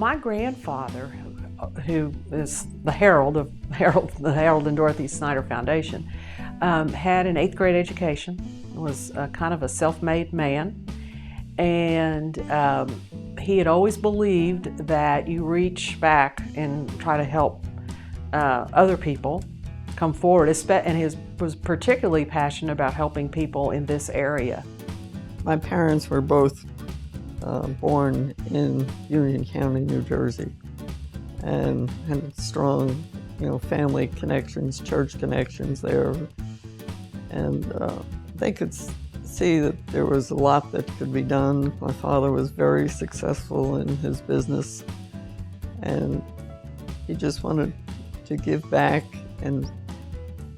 My grandfather, who is the herald of the Harold and Dorothy Snyder Foundation, had an 8th grade education, was kind of a self-made man, and he had always believed that you reach back and try to help other people come forward, and he was particularly passionate about helping people in this area. My parents were both born in Union County, New Jersey, and had strong, family connections, church connections there, and they could see that there was a lot that could be done. My father was very successful in his business, and he just wanted to give back and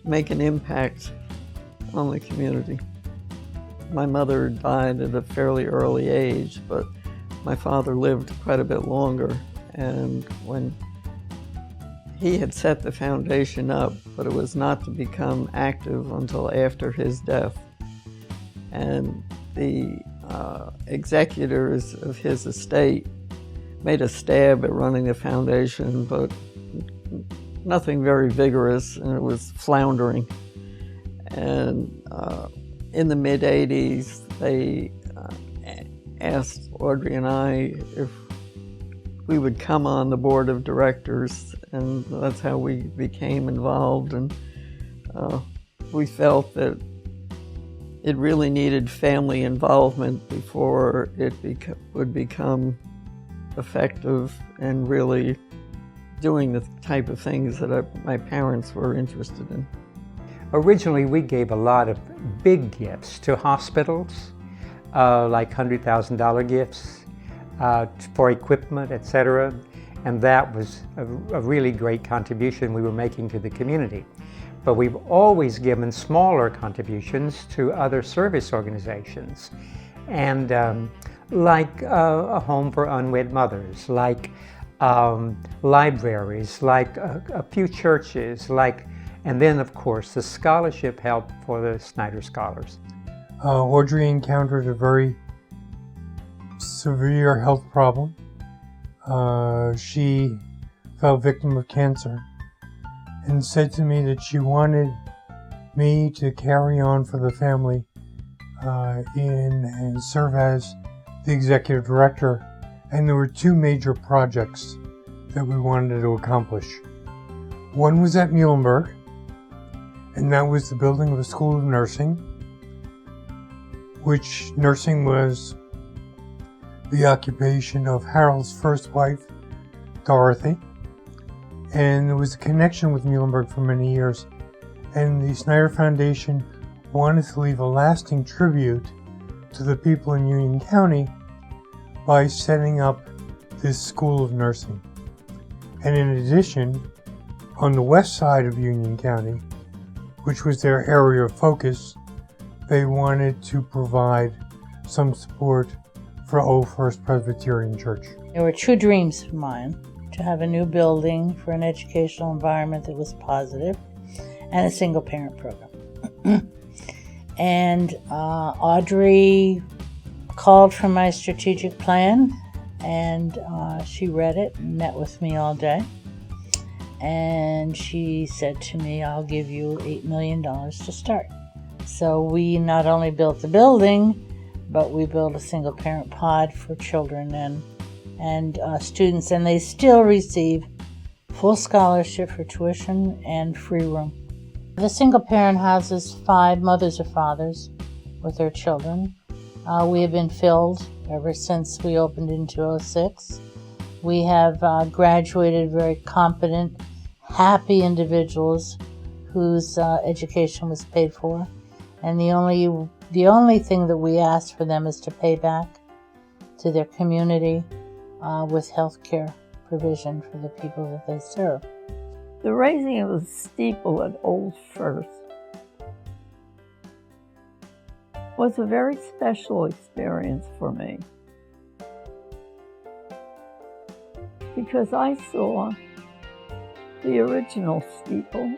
make an impact on the community. My mother died at a fairly early age, but my father lived quite a bit longer. And when he had set the foundation up, but it was not to become active until after his death. And the executors of his estate made a stab at running the foundation, but nothing very vigorous, and it was floundering. And in the mid-'80s, they asked Audrey and I if we would come on the board of directors, and that's how we became involved. And we felt that it really needed family involvement before it would become effective and really doing the type of things that my parents were interested in. Originally, we gave a lot of big gifts to hospitals, like $100,000 gifts for equipment, etc. And that was a really great contribution we were making to the community. But we've always given smaller contributions to other service organizations, and like a home for unwed mothers, like libraries, like a few churches, and then of course the scholarship help for the Snyder Scholars. Audrey encountered a very severe health problem. She fell victim of cancer and said to me that she wanted me to carry on for the family and serve as the executive director. And there were 2 major projects that we wanted to accomplish. One was at Muhlenberg, and that was the building of a school of nursing, which nursing was the occupation of Harold's first wife, Dorothy. And there was a connection with Muhlenberg for many years. And the Snyder Foundation wanted to leave a lasting tribute to the people in Union County by setting up this school of nursing. And in addition, on the west side of Union County, which was their area of focus, they wanted to provide some support for Old First Presbyterian Church. There were 2 dreams of mine: to have a new building for an educational environment that was positive, and a single-parent program. And Audrey called for my strategic plan, and she read it and met with me all day. And she said to me, "I'll give you $8 million to start." So we not only built the building, but we built a single-parent pod for children and students, and they still receive full scholarship for tuition and free room. The single-parent houses 5 mothers or fathers with their children. We have been filled ever since we opened in 2006. We have graduated very competent, happy individuals whose education was paid for, and the only thing that we ask for them is to pay back to their community with health care provision for the people that they serve. The raising of the steeple at Old First was a very special experience for me, because I saw the original steeple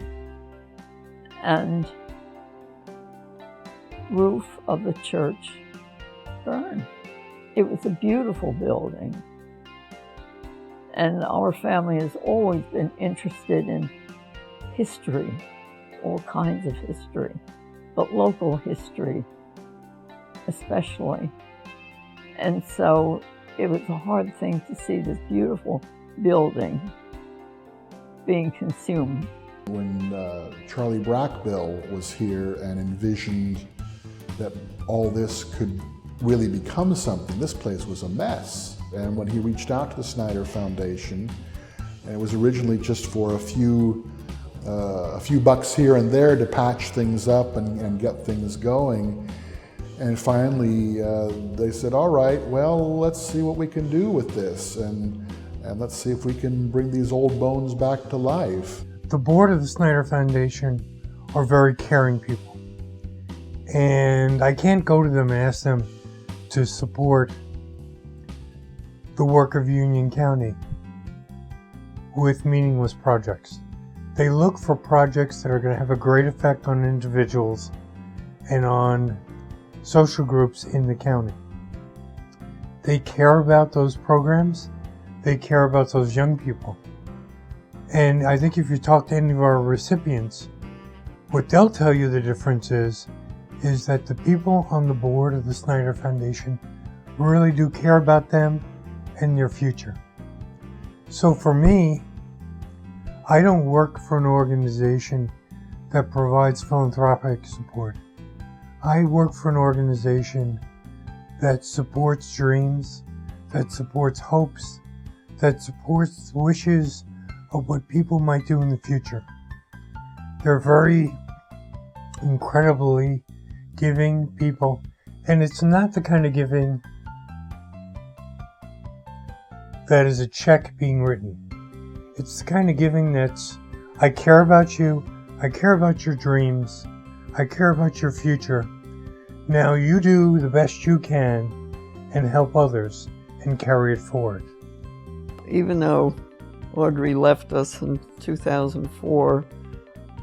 and roof of the church burn. It was a beautiful building. And our family has always been interested in history, all kinds of history, but local history especially. And so it was a hard thing to see this beautiful building being consumed. When Charlie Brackbill was here and envisioned that all this could really become something, this place was a mess. And when he reached out to the Snyder Foundation, and it was originally just for a few bucks here and there to patch things up and get things going. And finally, they said, all right, well, let's see what we can do with this, and let's see if we can bring these old bones back to life. The board of the Snyder Foundation are very caring people. And I can't go to them and ask them to support the work of Union County with meaningless projects. They look for projects that are going to have a great effect on individuals and on social groups in the county. They care about those programs. They care about those young people. And I think if you talk to any of our recipients, what they'll tell you the difference is that the people on the board of the Snyder Foundation really do care about them and their future. So for me, I don't work for an organization that provides philanthropic support. I work for an organization that supports dreams, that supports hopes, that supports wishes of what people might do in the future. They're very incredibly giving people, and it's not the kind of giving that is a check being written. It's the kind of giving that's, I care about you, I care about your dreams, I care about your future. Now you do the best you can and help others and carry it forward. Even though Audrey left us in 2004,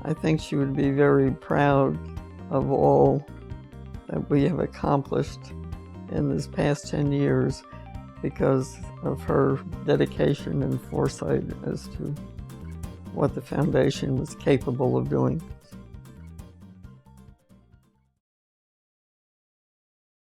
I think she would be very proud of all that we have accomplished in this past 10 years because of her dedication and foresight as to what the foundation was capable of doing.